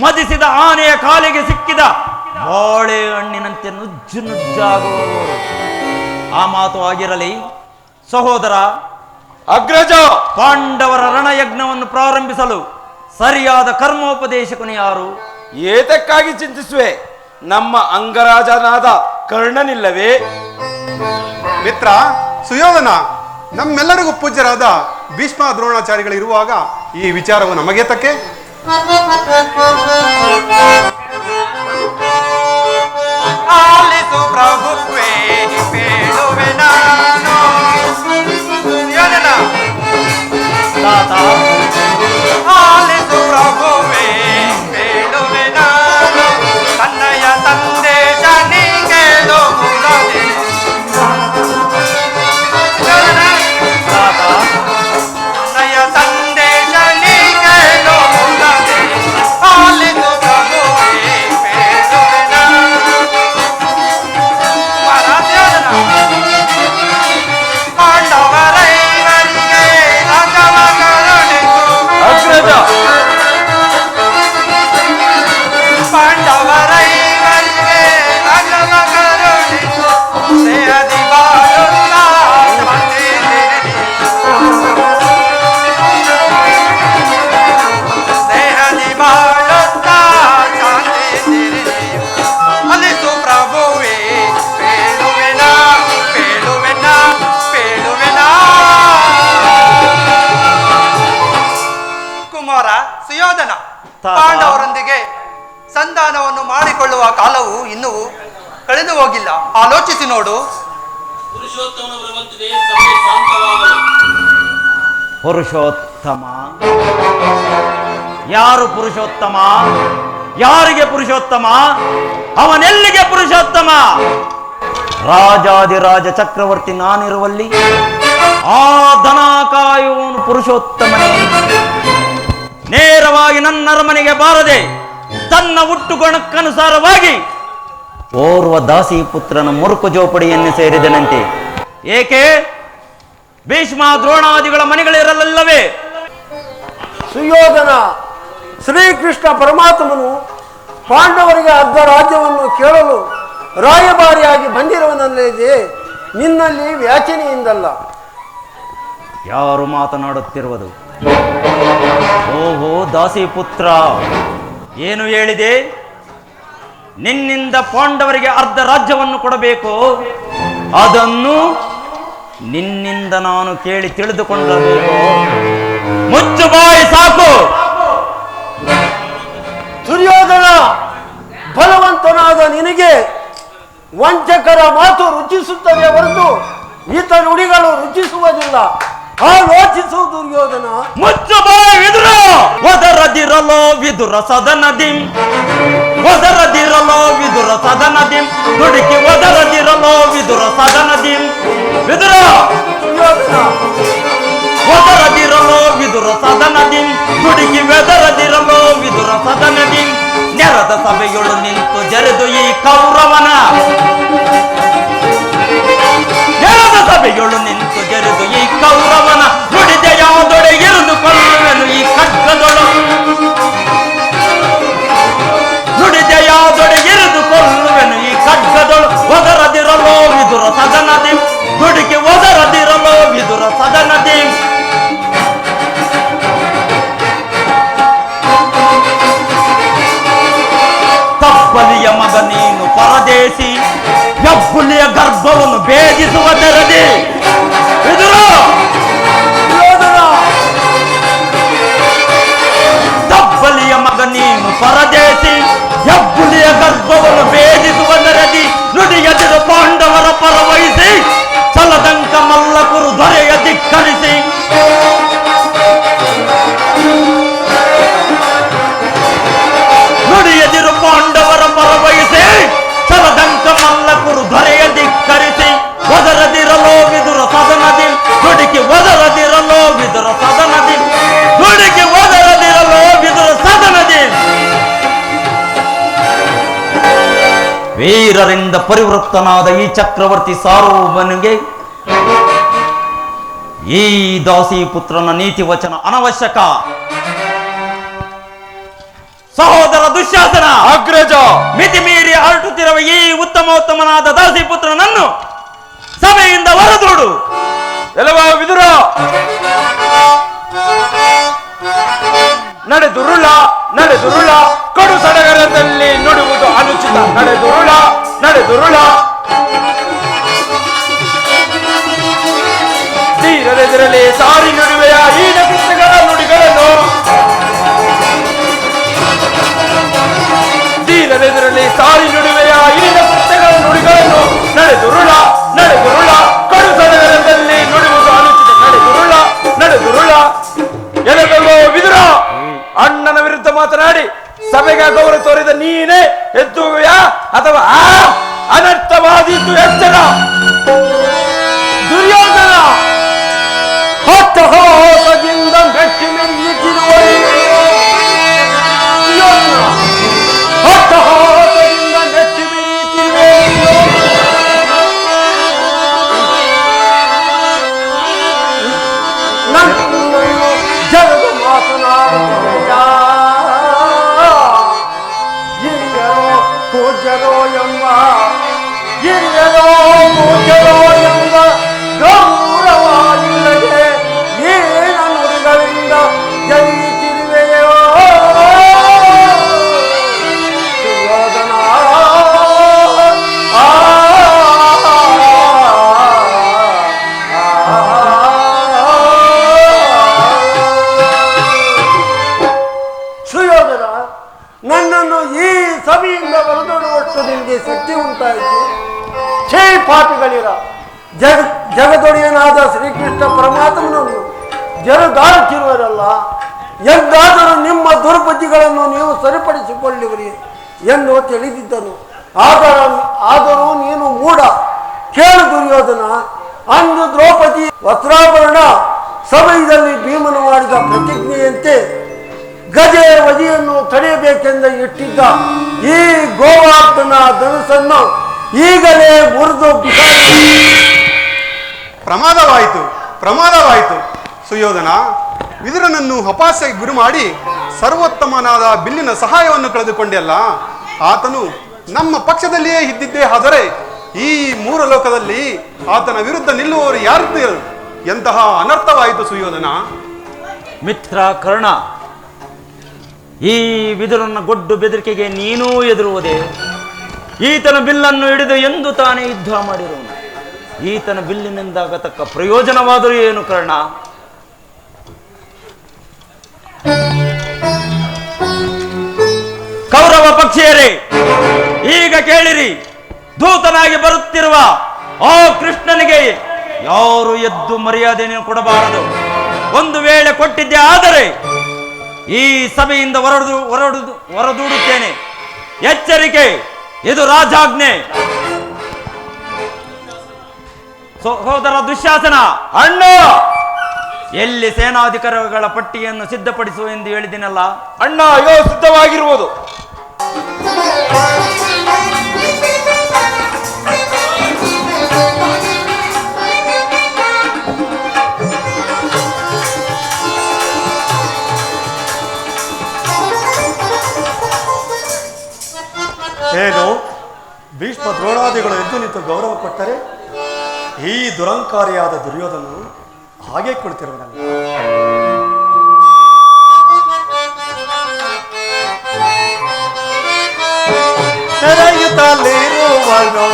ಮದಿಸಿದ ಆನೆಯ ಕಾಲಿಗೆ ಸಿಕ್ಕಿದ ಬಾಳೆಹಣ್ಣಿನಂತೆ ನುಜ್ಜು ನುಜ್ಜಾಗುವವರು ಆ ಮಾತು ಆಗಿರಲಿ ಸಹೋದರ ಅಗ್ರಜ ಪಾಂಡವರ ರಣಯಜ್ಞವನ್ನು ಪ್ರಾರಂಭಿಸಲು ಸರಿಯಾದ ಕರ್ಮೋಪದೇಶಕನು ಯಾರು ಏತಕ್ಕಾಗಿ ಚಿಂತಿಸುವೆ ನಮ್ಮ ಅಂಗರಾಜನಾದ ಕರ್ಣನಿಲ್ಲವೇ ಮಿತ್ರ ಸುಯೋಧನ ನಮ್ಮೆಲ್ಲರಿಗೂ ಪೂಜ್ಯರಾದ ಭೀಷ್ಮ ದ್ರೋಣಾಚಾರ್ಯಗಳಿರುವಾಗ ಈ ವಿಚಾರವು ನಮಗೆ ತಕ್ಕೆ ಆಲಿಸು ಪ್ರಭುವೇ ಬೇಡುವೆ ನಾನು ಯೋಧನ ತಾತ ಆಲಿಸು ಪ್ರಭುವೇ ಬೇಡುವೆ ನಾನು ತನ್ನಯ ಸಂದೇಶ ನೀಗೇಳು ಮುರದೆ ತಾತ ತನ್ನಯ ಸಂದೇಶ ನೀಗೇಳು ಮುರದೆ ಆಲಿಸು ಪ್ರಭುವೇ ಬೇಡುವೆ ನಾನು ಮಹಾರಾಜನ ಪಾಂಡವರೈವರಿಗೆ ರಾಜವ ಕರುಣಿಸು ಅಗ್ರಜ ಪಾಂಡವರೈವರಿಗೆ ರಾಜವ ಕರುಣಿಸು ದೇಹದಿ ಬಾಳುತ್ತ ಶಾಂತಿ ನಿರಲಿ ದೇಹದಿ ಬಾಳುತ್ತ ಶಾಂತಿ ನಿರಲಿ ಅಲಿಸು ಪ್ರಭುವೇ ಬೇಡುವೆನ ಬೇಡುವೆನ ಬೇಡುವೆನ ಕುಮಾರ ಸುಯೋಧನ ತಾತ. ಪಾಂಡವರೊಂದಿಗೆ ಸಂಧಾನವನ್ನು ಮಾಡಿಕೊಳ್ಳುವ ಕಾಲವು ಇನ್ನೂ ಕಳೆದು ಹೋಗಿಲ್ಲ ಆಲೋಚಿಸಿ ನೋಡು ಪುರುಷೋತ್ತಮನ ಬರುವಂತಿದೆ ಸಭೆ ಶಾಂತವಾಗಲು ಪುರುಷೋತ್ತಮ ಯಾರು ಪುರುಷೋತ್ತಮ ಯಾರಿಗೆ ಪುರುಷೋತ್ತಮ ಅವನೆಲ್ಲಿಗೆ ಪುರುಷೋತ್ತಮ ರಾಜಾದಿರಾಜ ಚಕ್ರವರ್ತಿ ನಾನಿರುವಲ್ಲಿ ಆ ದನ ಕಾಯುವನು ಪುರುಷೋತ್ತಮನೇ ನೇರವಾಗಿ ನನ್ನ ಅರಮನೆಗೆ ಬಾರದೆ ತನ್ನ ಹುಟ್ಟುಗುಣಕ್ಕನುಸಾರವಾಗಿ ಓರ್ವ ದಾಸಿ ಪುತ್ರನ ಮುರುಕು ಜೋಪಡಿಯನ್ನು ಸೇರಿದನಂತೆ ಏಕೆ ಭೀಷ್ಮ ದ್ರೋಣಾದಿಗಳ ಮನೆಗಳಿರಲಿಲ್ಲವೇ ಸುಯೋಧನ ಶ್ರೀಕೃಷ್ಣ ಪರಮಾತ್ಮನು ಪಾಂಡವರಿಗೆ ಅರ್ಧ ರಾಜ್ಯವನ್ನು ಕೇಳಲು ರಾಯಭಾರಿಯಾಗಿ ಬಂದಿರುವನಲ್ಲದೆ ನಿನ್ನಲ್ಲಿ ವ್ಯಾಚನೆಯಿಂದಲ್ಲ. ಯಾರು ಮಾತನಾಡುತ್ತಿರುವುದು? ಓಹೋ ದಾಸಿ ಪುತ್ರ, ಏನು ಹೇಳಿದೆ? ನಿನ್ನಿಂದ ಪಾಂಡವರಿಗೆ ಅರ್ಧ ರಾಜ್ಯವನ್ನು ಕೊಡಬೇಕು, ಅದನ್ನು ನಿನ್ನಿಂದ ನಾನು ಕೇಳಿ ತಿಳಿದುಕೊಳ್ಳಬೇಕು. ಮುಚ್ಚು ಬಾಯಿ ಸಾಕು. ದುರ್ಯೋಧನ, ಬಲವಂತನಾದ ನಿನಗೆ ವಂಚಕರ ಮಾತು ರುಚಿಸುತ್ತದೆ ಹೊರತು ಈತ ನುಡಿಗಳು ರುಚಿಸುವುದಿಲ್ಲ. ಆಲೋಚಿಸು ದುರ್ಯೋಧನ. ಮುಚ್ಚು ಬಾಯಿ ವಿದುರ. ಒದರದಿರಲೋ ವಿದುರ ಸದನದಿ ಒದರದಿರಲೋ ವಿದುರ ಸದನದಿ ದುಡುಕಿ ಒದರದಿರಲೋ ವಿದುರ ಸದನದಿ ವಿದುರ ಒದರದಿರಲೋ ವಿದುರ ಸದನದಿ ದುಡುಕಿ ಬೆದರದಿರಲೋ ವಿದುರ ಸದನದಿ ನೆರದ ಸಭೆಯೊಳು ನಿಂತು ಜರೆದು ಈ ಕೌರವನ ನೆರದ ಸಭೆಯೊಳು ನಿಂತು ಜರೆದು ಈ ಕೌರವನ ನುಡಿದ ಯಾವುದೊಡೆ ಇರುದು ಕೊಲ್ಲುವೆನು ಈ ಖಡ್ಗದೊಳು ನುಡಿದ ಯಾವುದೊಡೆ ಇರುದು ಕೊಲ್ಲುವೆನು ಈ ಖಡ್ಗದೊಳು ಒದರದಿರಲೋ ವಿದುರ ಸದನದಿ ದುಡುಕಿ ಒದರದಿರಲೋ ವಿದುರ ಸದನದಿ ತಪ್ಪಲಿಯ ಮಗ ನೀನು ಪರದೇಶಿ ಹೆಬ್ಬುಲಿಯ ಗರ್ಭವನ್ನು ಭೇದಿಸುವ ತೆರದಿ ಎದುರು ತಪ್ಪಲಿಯ ಮಗ ನೀನು ಪರದೇಶಿ ಹೆಬ್ಬುಲಿಯ ಗರ್ಭವನ್ನು ಭೇದಿಸುವ ತೆರದಿ ನುಡಿಯದಿರು ಪಾಂಡವರ ಪರವಹಿಸಿ ಚಲದಂಕ ಮಲ್ಲಕುರು ದೊರೆಯ ಧಿಕ್ಕರಿಸಿ ನುಡಿಯದಿರು ಪಾಂಡವರ ಪರವಹಿಸಿ ಚಲದಂಕ ಮಲ್ಲಕುರು ದೊರೆಯ ಧಿಕ್ಕರಿಸಿ ಒದರದಿರಲೋ ವಿದುರ ಸದನದಿ ನುಡಿಗೆ ಒದರದಿರಲೋ ವಿದುರ ಸದನದಿ ನುಡಿಗೆ ಒದರದಿರಲೋ ವಿದುರ ಸದನದಿ ವೀರರಿಂದ ಪರಿವೃತ್ತನಾದ ಈ ಚಕ್ರವರ್ತಿ ಸಾರ್ವಭೌಮನಿಗೆ ಈ ದಾಸಿ ಪುತ್ರನ ನೀತಿ ವಚನ ಅನವಶ್ಯಕ. ಸಹೋದರ ದುಶ್ಯಾಸನ ಅಗ್ರಜ ಮಿತಿ ಮೀರಿ ಹರಟುತ್ತಿರುವ ಈ ಉತ್ತಮನಾದ ದಾಸಿ ಪುತ್ರನನ್ನು ಸಭೆಯಿಂದ ಹೊರದೂಡು. ಎಲವ ವಿದುರ ನಡೆದುರುಳ ಕಡು ಸಡಗರದಲ್ಲಿ ನುಡುವುದು ಅನುಚಿತ. ನಡೆದುರುಳ ತೀರದೆದಿರಲಿ ಸಾರಿ ನುಡಿವೆಯ ಈನ ಕೃತ್ಯಗಳ ನುಡಿಗಳನ್ನು ತೀರದೆದಿರಲಿ ಸಾರಿ ನುಡಿವೆಯ ಈನ ಕೃತ್ಯಗಳ ನುಡಿಗಳನ್ನು ನಡೆದುರುಳ ಕಡು ಸಡಗರದಲ್ಲಿ ನುಡಿವುದು ಅನುಚಿತ. ನಡೆದುರುಳ ಎಲೆಗಳೋ ವಿದುರ ಅಣ್ಣನ ವಿರುದ್ಧ ಮಾತನಾಡಿ ಸಭೆಗೆ ಗೌರವ ತೋರಿದ ನೀನೇ ಎತ್ತುವೆಯಾ ಅಥವಾ ಅನರ್ಥವಾದೀತು ಎಚ್ಚರ. ದುರ್ಯೋಧನ ಹಟ್ಟಹಾಸದಿಂದ ಮೆಟ್ಟಿ ಮೆರೆಯುತ್ತಿರುವರೆ ಹಟ್ಟಹಾಸದಿಂದ ಮೆಟ್ಟಿ ಮೆರೆಯುತ್ತಿರುವೆ ನನ್ನನ್ನು ಜಗದು ಮಾತನಾಡುತ್ತೀಯ ಹಿರಿಯರೋ ಪೂಜ್ಯರೋ ಎಂಬ ಗೌರವಾಗಿಲ್ಲದೆ ಏನ ನುಡಿಗಳಿಂದ ಜಯಿತಿರುವೆಯೋ ಸುಯೋಧನ. ಸುಯೋಧನ, ನನ್ನನ್ನು ಈ ಸಭೆಯಿಂದ ಹೊರದೊಡುವಷ್ಟು ನಿಮಗೆ ಶಕ್ತಿ ಉಂಟಾಯಿತು. ಛೇ ಪಾಪಿಗಳಿರ, ಜಗದೊಡೆಯನಾದ ಶ್ರೀಕೃಷ್ಣ ಪರಮಾತ್ಮನನ್ನು ಜರುದಾಡುತ್ತಿರುವರಲ್ಲ, ಎಂದಾದರೂ ನಿಮ್ಮ ದುರ್ಬುದ್ಧಿಗಳನ್ನು ನೀವು ಸರಿಪಡಿಸಿಕೊಳ್ಳುವಿರಿ ಎಂದು ತಿಳಿದಿದ್ದನು. ಆದರೂ ನೀನು ಮೂಢ. ಕೇಳು ದುರ್ಯೋಧನ, ಅಂದು ದ್ರೌಪದಿ ವಸ್ತ್ರಾಭರಣ ಸಭೆಯಲ್ಲಿ ಭೀಮನು ಮಾಡಿದ ಪ್ರತಿಜ್ಞೆಯಂತೆ ಗಜೆಯ ವಧಿಯನ್ನು ತಡೆಯಬೇಕೆಂದು ಇಟ್ಟಿದ್ದ ಈ ಗೋವಾರ್ತನ ಧನುಸನ್ನು ಈಗಲೇ ಮುರಿದು ಪ್ರಮಾದವಾಯಿತು ಸುಯೋಧನ. ವಿದುರನನ್ನು ಹಪಾಸೆಗೆ ಗುರಿ ಮಾಡಿ ಸರ್ವೋತ್ತಮನಾದ ಬಿಲ್ಲಿನ ಸಹಾಯವನ್ನು ಕಳೆದುಕೊಂಡೆಯಲ್ಲ, ಆತನು ನಮ್ಮ ಪಕ್ಷದಲ್ಲಿಯೇ ಇದ್ದಿದ್ದೇ ಆದರೆ ಈ ಮೂರು ಲೋಕದಲ್ಲಿ ಆತನ ವಿರುದ್ಧ ನಿಲ್ಲುವವರು ಯಾರಿದ್ದರು? ಎಂತಹ ಅನರ್ಥವಾಯಿತು ಸುಯೋಧನ. ಮಿತ್ರ ಕರ್ಣ, ಈ ವಿದುರನ ಗೊಡ್ಡು ಬೆದರಿಕೆಗೆ ನೀನೂ ಎದುರುವುದೇ? ಈತನ ಬಿಲ್ಲನ್ನು ಹಿಡಿದು ಎಂದು ತಾನೇ ಯುದ್ಧ ಮಾಡಿರುವನು. ಈತನ ಬಿಲ್ಲಿನಿಂದಾಗತಕ್ಕ ಪ್ರಯೋಜನವಾದರೂ ಏನು ಕರ್ಣ? ಕೌರವ ಪಕ್ಷಿಯರೇ, ಈಗ ಕೇಳಿರಿ. ದೂತನಾಗಿ ಬರುತ್ತಿರುವ ಆ ಕೃಷ್ಣನಿಗೆ ಯಾರು ಎದ್ದು ಮರ್ಯಾದೆಯನ್ನು ಕೊಡಬಾರದು. ಒಂದು ವೇಳೆ ಕೊಟ್ಟಿದ್ದೆ ಆದರೆ ಈ ಸಭೆಯಿಂದ ಹೊರದೂಡುತ್ತೇನೆ. ಎಚ್ಚರಿಕೆ, ಇದು ರಾಜಾಜ್ಞೆ. ಸಹೋದರ ದುಶ್ಯಾಸನ, ಅಣ್ಣ, ಎಲ್ಲಿ ಸೇನಾಧಿಕಾರಿಗಳ ಪಟ್ಟಿಯನ್ನು ಸಿದ್ಧಪಡಿಸು ಎಂದು ಹೇಳಿದಿನಲ್ಲ. ಅಣ್ಣ, ಅಯ್ಯೋ ಸಿದ್ಧವಾಗಿರುವುದು. ಏನು ಭೀಷ್ಮ ದ್ರೋಣಾದಿಗಳು ಎದ್ದು ನಿಂತು ಗೌರವ ಕೊಟ್ಟರೆ ಈ ದುರಂಕಾರಿಯಾದ ದುರ್ಯೋಧನನು ಹಾಗೆ ಕುಳಿತಿರುವನಲ್ಲ. ತೆರೆಯುತ್ತಲಿರುವನು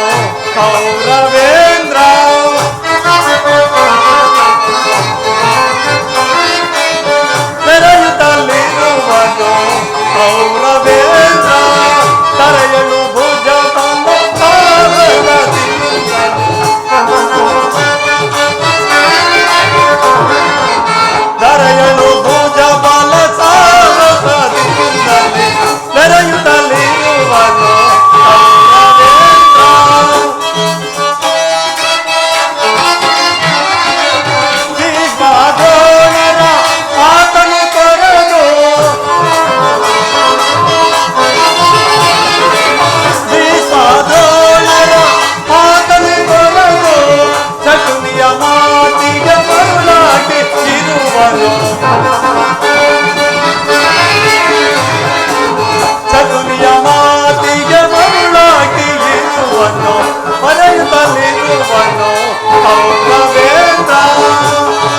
ಕೌರವೇಂದ್ರ, ತೆರೆಯುತ್ತಲಿರುವನು ಕೌರವೇಂದ್ರ, ತರೆಯಲು ಭುಜ ತರೆಯಲು ಭುಜ ಬಲ ಸಾರಸದಿಂದಲೇ ಮೆರೆಯುತ್ತಲಿರುವನು ಭೀಷ್ಮದ್ರೋಣರ ಆತನು ತೊರೆದು, ಭೀಷ್ಮದ್ರೋಣರ ಆತನು ತೊರೆದು ಶಕುನಿಯ ಮಾತಿಗೆ ಮರುಳಾಗಿ ಇರುವನು, ಶಕುನಿಯ ಮಾತಿಗೆ ಮರುಳಾಗಿ ಇರುವನು, ಮರೆಯುತ್ತಲಿರುವನು ಕೌರವೇಂದ್ರ,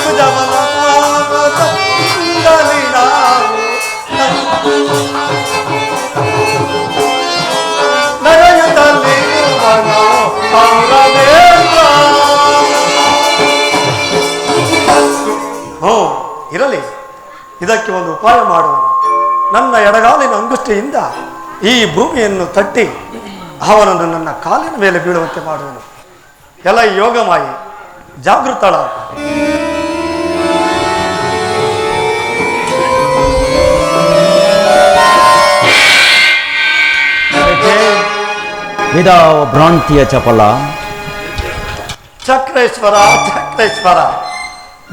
ಭುಜಬಲ ಸಾರಸದಿಂದಲೇ ನಾವು ಮೆರೆಯುತ್ತಲಿರುವನು ಕೌರವೇಂದ್ರ. ಹೋ, ಇರಲಿ, ಇದಕ್ಕೆ ಒಂದು ಉಪಾಯ ಮಾಡುವನು. ನನ್ನ ಎಡಗಾಲಿನ ಅಂಗುಷ್ಟಿಯಿಂದ ಈ ಭೂಮಿಯನ್ನು ತಟ್ಟಿ ಅವನನ್ನು ನನ್ನ ಕಾಲಿನ ಮೇಲೆ ಬೀಳುವಂತೆ ಮಾಡುವನು. ಎಲ್ಲ ಯೋಗಮಾಯಿ, ಜಾಗೃತಳ. ಇದಾವ ಭ್ರಾಂತಿಯ ಚಪಲ. ಚಕ್ರೇಶ್ವರ, ಚಕ್ರೇಶ್ವರ,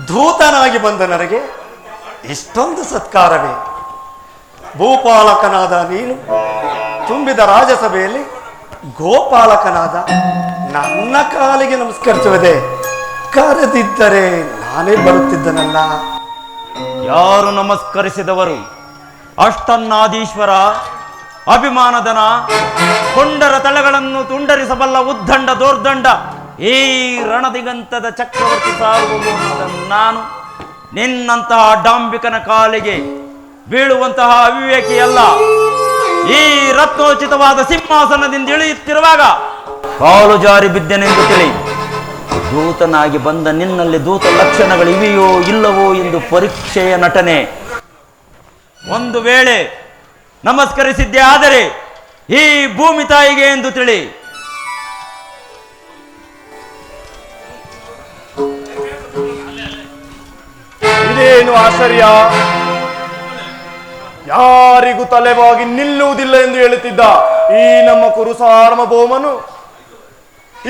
ಧೂತನಾಗಿ ಬಂದ ನನಗೆ ಇಷ್ಟೊಂದು ಸತ್ಕಾರವೇ? ಭೂಪಾಲಕನಾದ ನೀನು ತುಂಬಿದ ರಾಜಸಭೆಯಲ್ಲಿ ಗೋಪಾಲಕನಾದ ನನ್ನ ಕಾಲಿಗೆ ನಮಸ್ಕರಿಸುವುದೇ? ಕರೆದಿದ್ದರೆ ನಾನೇ ಬರುತ್ತಿದ್ದನಲ್ಲ. ಯಾರು ನಮಸ್ಕರಿಸಿದವರು? ಅಷ್ಟನ್ನಾದೀಶ್ವರ, ಅಭಿಮಾನದನ, ಕೊಂಡರ ತಲೆಗಳನ್ನು ತುಂಡರಿಸಬಲ್ಲ ಉದ್ದಂಡ ದೋರ್ದಂಡ ಈ ರಣದಿಗಂತದ ಚಕ್ರವರ್ತಿ ಸಾರ್ವಭೌಮನಾದ ನಾನು ನಿನ್ನಂತಹ ಡಾಂಬಿಕನ ಕಾಲಿಗೆ ಬೀಳುವಂತಹ ಅವಿವೇಕಿಯಲ್ಲ. ಈ ರತ್ನೋಚಿತವಾದ ಸಿಂಹಾಸನದಿಂದ ಇಳಿಯುತ್ತಿರುವಾಗ ಕಾಲು ಜಾರಿ ಬಿದ್ದೆನೆಂದು ತಿಳಿ. ದೂತನಾಗಿ ಬಂದ ನಿನ್ನಲ್ಲಿ ದೂತ ಲಕ್ಷಣಗಳಿವೆಯೋ ಇಲ್ಲವೋ ಎಂದು ಪರೀಕ್ಷೆಯ ನಟನೆ. ಒಂದು ವೇಳೆ ನಮಸ್ಕರಿಸಿದ್ದೆ ಆದರೆ ಈ ಭೂಮಿ ತಾಯಿಗೆ ಎಂದು ತಿಳಿ. ಇದೇನು ಆಶ್ಚರ್ಯ! ಯಾರಿಗೂ ತಲೆಬಾಗಿ ನಿಲ್ಲುವುದಿಲ್ಲ ಎಂದು ಹೇಳುತ್ತಿದ್ದ ಈ ನಮ್ಮ ಕುರು ಸಾರ್ವಭೌಮನು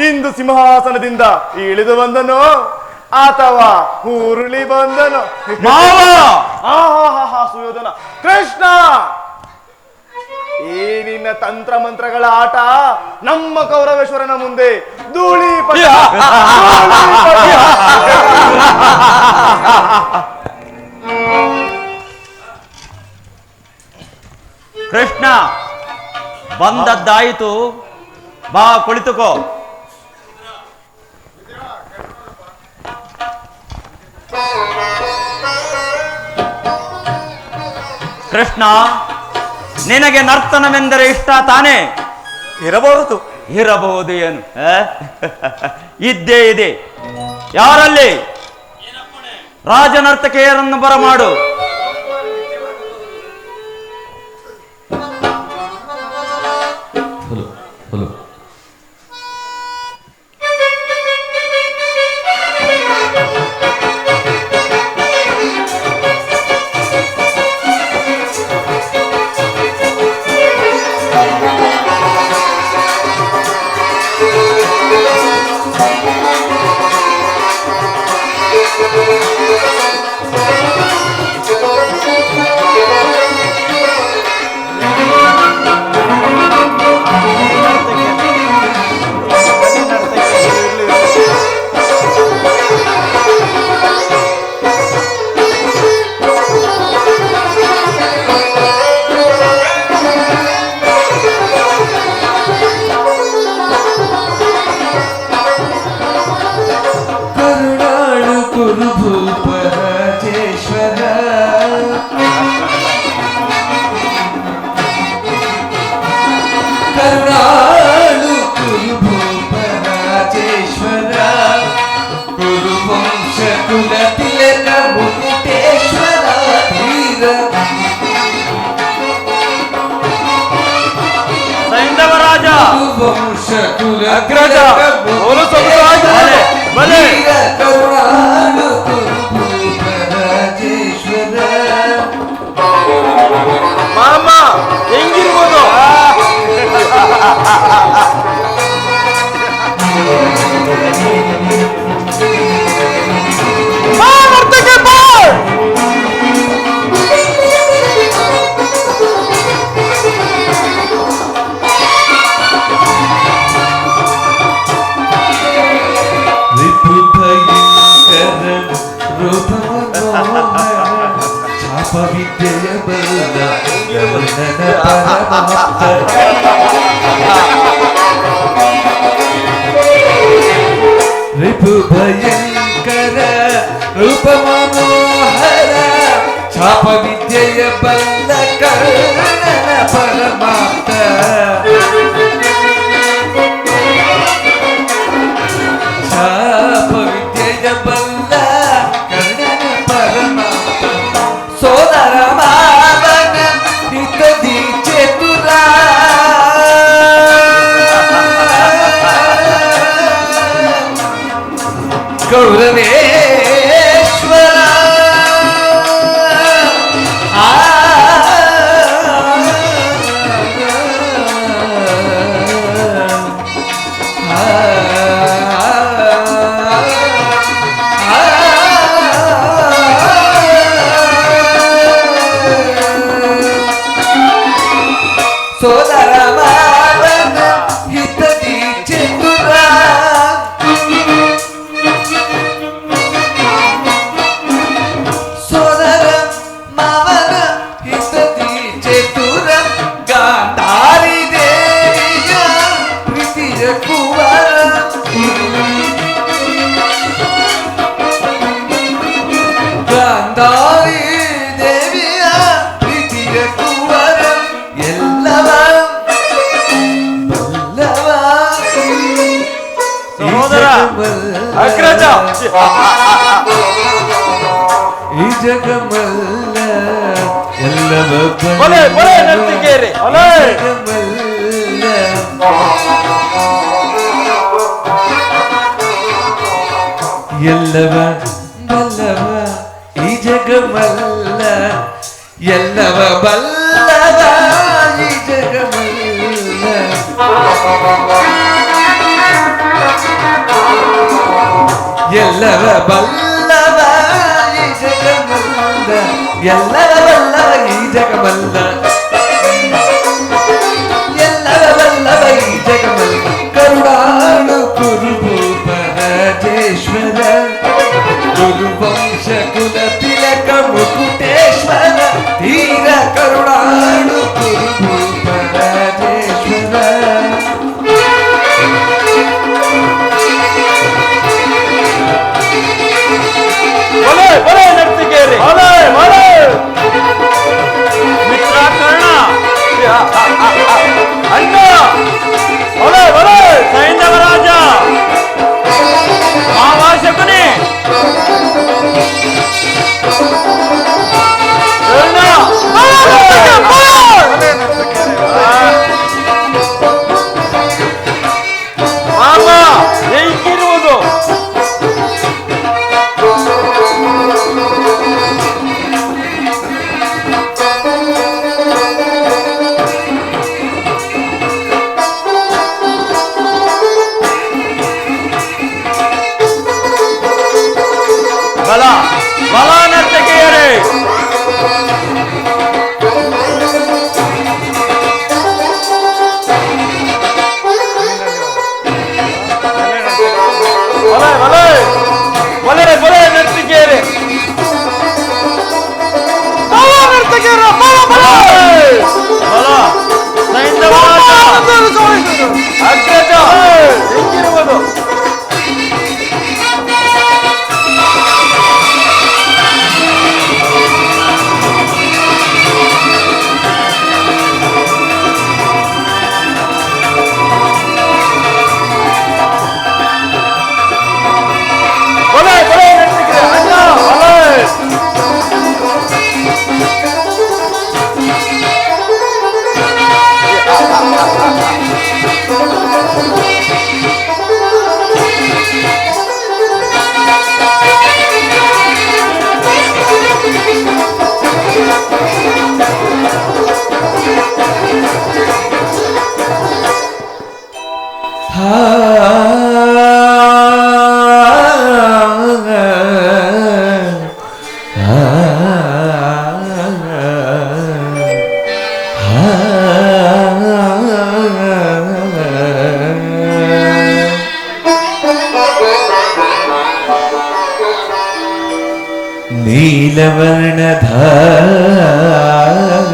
ಇಂದು ಸಿಂಹಾಸನದಿಂದ ಇಳಿದು ಬಂದನೋ ಅಥವಾ ಉರುಳಿ ಬಂದನೋ? ಸುಯೋಧನ, ಕೃಷ್ಣ, ಈ ನಿನ್ನ ತಂತ್ರ ಮಂತ್ರಗಳ ಆಟ ನಮ್ಮ ಕೌರವೇಶ್ವರನ ಮುಂದೆ ಧೂಳಿ ಕೃಷ್ಣ, ಬಂದದ್ದಾಯಿತು, ಬಾ ಕುಳಿತುಕೋ. ಕೃಷ್ಣ, ನಿನಗೆ ನರ್ತನವೆಂದರೆ ಇಷ್ಟ ತಾನೇ? ಇರಬಹುದು. ಇರಬಹುದು ಏನು? ಇದ್ದೇ ಇದೆ. ಯಾರಲ್ಲಿ? ರಾಜನರ್ತಕೆಯರನ್ನು ಬರಮಾಡು. ಭೂಪರಾಜೇಶ್ವರ ಕರುಣಾಳು ಕುರು ಭೂಪರಾಜೇಶ್ವರ ಕುರುವಂಶ ಕುಲ ತಿಲಕ ಮುಕುಟೇಶ್ವರ ಧೀರ ಸೈಂಧವರಾಜ ಕುರುವಂಶ ಕುಲ ಅಗ್ರಜ ಓಲು ಸೊಗಸಾಗಿ ಬಲೆ ಕರುಣಾಳು ಕುರು ಭೂಪರಾಜೇಶ್ವರ ಮಾಮ ಹೆಂಗಿರ್ಬೋದು ವಿದ್ಯೆಯ ಬಲ್ಲ ರಿಪು ಭಯಂಕರ ರೂಪ ಮನೋಹರ ಛಾಪ ವಿದ್ಯೆಯ ಬಲ್ಲ ಕರ್ಣನ ಪರಮಾರ್ಥ ಛಾಪ ವಿದ್ಯೆಯ ಬಲ್ಲ ಕರ್ಣನ ಪರಮಾರ್ಥ ಸೋದರ ಮಾವನ ಹಿತದಿ ಚತುರ ಗೌರವೇಶ್ವರ ಸೋದರ ಮಾವನ ಹಿತದಿ ಚತುರ ಸೋದರ ಮಾವನ ಹಿತದಿ ಚತುರ ಗಾಂಧಾರಿ ದೇವಿಯ ಪ್ರೀತಿಯ ಕುವರ ಗಾಂಧಾರಿ ದೇವಿಯ ಪ್ರೀತಿಯ ಕುವರ ಎಲ್ಲವ ಬಲ್ಲವ ಸಹೋದರ ಅಗ್ರಜ ಈ ಜಗಮಲ್ಲ ಎಲ್ಲವ ಬಲೆ ಬಲೆ ನರ್ತಿಕೇರಿ ಬಲೆ ಜಗಮಲ್ಲ ಎಲ್ಲವ ಬಲ್ಲವ ಈ ಜಗಮಲ್ಲ ಎಲ್ಲವ ಬಲ್ಲವ ಈ ಜಗಮಲ್ಲ ಎಲ್ಲವ ಬಲ್ಲವ ಈ ಜಗಮಲ್ಲ ಎಲ್ಲವ ಬಲ್ಲವ ಈ ಜಗಮಲ್ಲ ಎಲ್ಲವ ಬಲ್ಲವ ಈ ಜಗಮಲ್ಲ ಕರುಣಾಳು ಕುರು ಭೂಪರಾಜೇಶ್ವರ ಗುರುವಂಶ ಕುಲ ತಿಲಕ ಮುಕುಟೇಶ್ವರ ಧೀರ ಕರುಣಾಳು ಕುರು ಭೂಪರಾಜೇಶ್ವರ ಬಲೆ ಬಲೆ ನರ್ತಿಕೇರಿ ಬಲೆ ಬಲೆ ಮಿತ್ರ ಕರ್ಣ ಅಣ್ಣ ಬಲೆ ಬಲೆ ಸೈಂಧವರಾಜ ಮಾವ ಶಕುನಿ ಕರ್ಣ ಮಾಮ ಹೆಂಗಿರುವುದು ಬಲ ಬಲ ನರ್ತಕಿಯರೇ ಬಲೆ ಬಲೆ ಬಲೆ ಬಲೆ ನರ್ತಕಿಯರೇ ಬಲ ನರ್ತಕಿಯರ ಬಲ ಬಲ ಬಲ ಸೈಂಧವರಾಜ ಅಗ್ರಜ ಹೆಂಗಿರುವುದು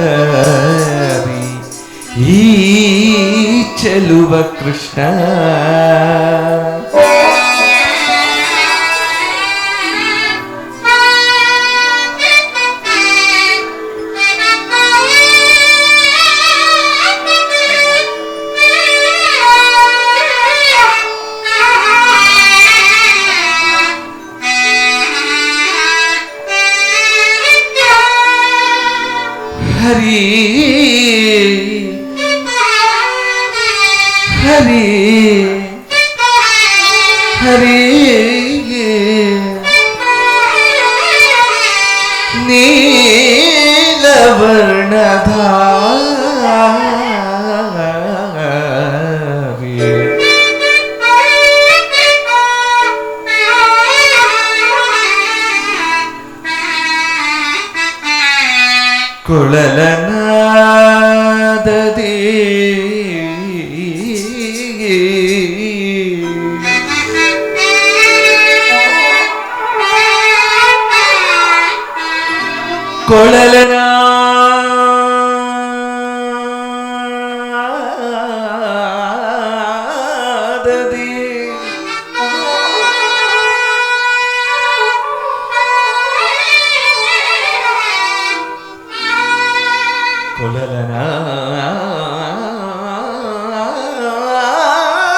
ನೀಲವರ್ಣಧಾರಿ ಈ ಚೆಲುವ ಕೃಷ್ಣ हरी हरी हरी नीलवर्णधारी ಕುಳಲನಾದದಿ ಕೊಳಲನಾದದಿ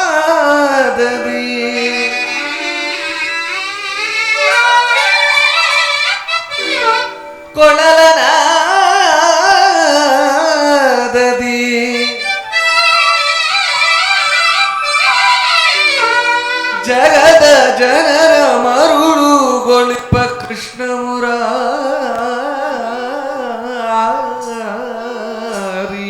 ಕೊಳಲನಾದದಿ ಕೊಳಲನಾದದಿ ಜಗದ ಜನರ ಮರುಳುಗೊಳಿಪ ಕೃಷ್ಣ ಮುರಾರಿ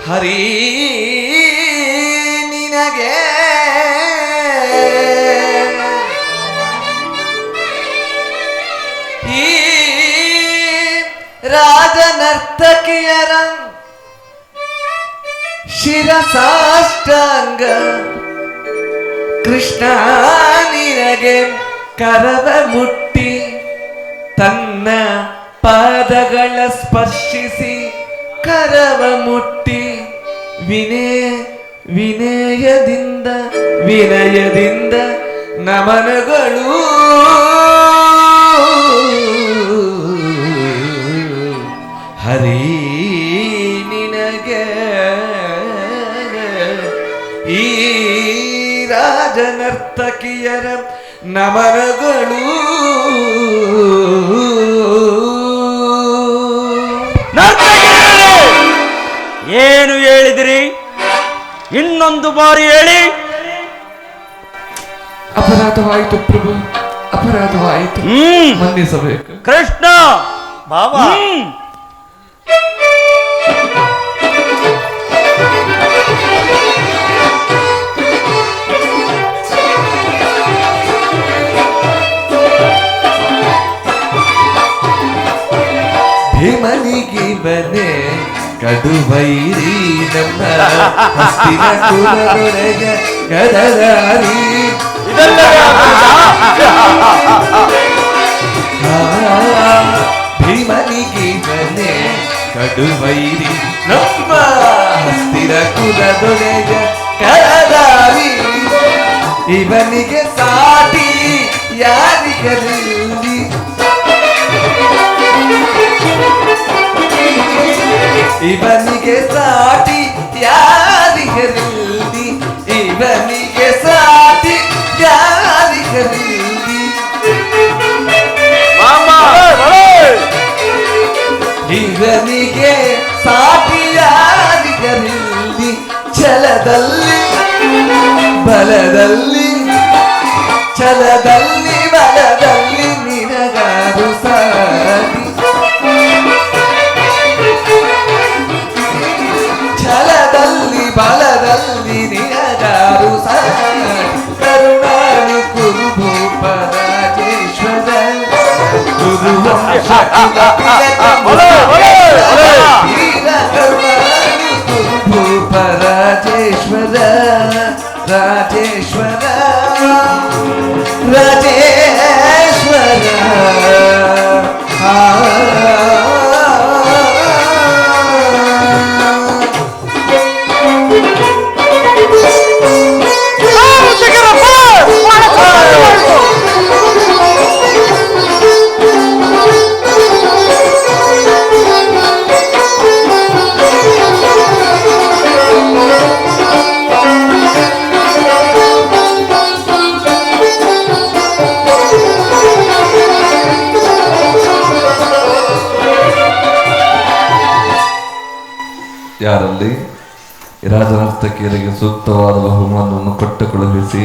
ಹರಿ ನಿನಗೆ ಈ ರಾಜನರ್ತಕಿಯರ ಶಿರಸಾಷ್ಟಾಂಗ ಕೃಷ್ಣ ನಿನಗೆ ಕರವ ಮುಟ್ಟಿ ತನ್ನ ಪಾದಗಳ ಸ್ಪರ್ಶಿಸಿ ಕರವ ಮುಟ್ಟಿ ವಿನಯದಿಂದ ನಮನಗಳು ಹರಿ ನಿನಗೆ ಈ ರಾಜನರ್ತಕಿಯರ ನಮನಗಳು ಏನು ಹೇಳಿದಿರಿ? ಇನ್ನೊಂದು ಬಾರಿ ಹೇಳಿ. ಅಪರಾಧವಾಯಿತು ಪ್ರಭು, ಅಪರಾಧವಾಯಿತು, ಮನ್ನಿಸಬೇಕು. ಕೃಷ್ಣ ಬಾಬಾ ಭೀಮನಿಗೆ ಬನೆ ಕಡುಬೈರಿ ನಮ್ಮ ಹಸ್ತಿನ ಕುಲದೊರೆಗ ಗದರಾರಿ ಭೀಮನಿಗೆ ಬನೆ ಕಡುಬೈರಿ ನಮ್ಮ ಹಸ್ತಿನ ಕುಲದೊರೆಗ ಗದರಾರಿ ಇವನಿಗೆ ಸಾಟಿ ಯಾರಿಗರಲ್ಲಿ ಇವನಿಗೆ ಸಾಟಿ ಯಾರಿಗರಲ್ಲಿ ಇವನಿಗೆ ಸಾಟಿ ಯಾರಿಗರಲ್ಲಿ ಇವನಿಗೆ ಸಾಟಿ ಯಾರಿಗರಲ್ಲಿ ಛಲದಲ್ಲಿ ಬಲದಲ್ಲಿ ಛಲದಲ್ಲಿ ಬಲದಲ್ಲಿ ನಿನಗಾರು ಸಾಟಿ ಸಾಟಿನಿ ಹಜಾರು ಸಾಟಿ ಕರುಣಾಳು ಕುರುಭೂಪ ರಾಜೇಶ್ವರ ಗುರುವಂಶ ಕರುಣಾಳು ಕುರುಭೂಪ ರಾಜೇಶ್ವರ ರಾಜೇಶ್ವರ ರಾಜೇಶ್ವರ ಯಾರಲ್ಲಿ ರಾಜನರ್ತಕಿಯರಿಗೆ ಸೂಕ್ತವಾದ ಬಹುಮಾನವನ್ನು ಕೊಟ್ಟು ಕಳುಹಿಸಿ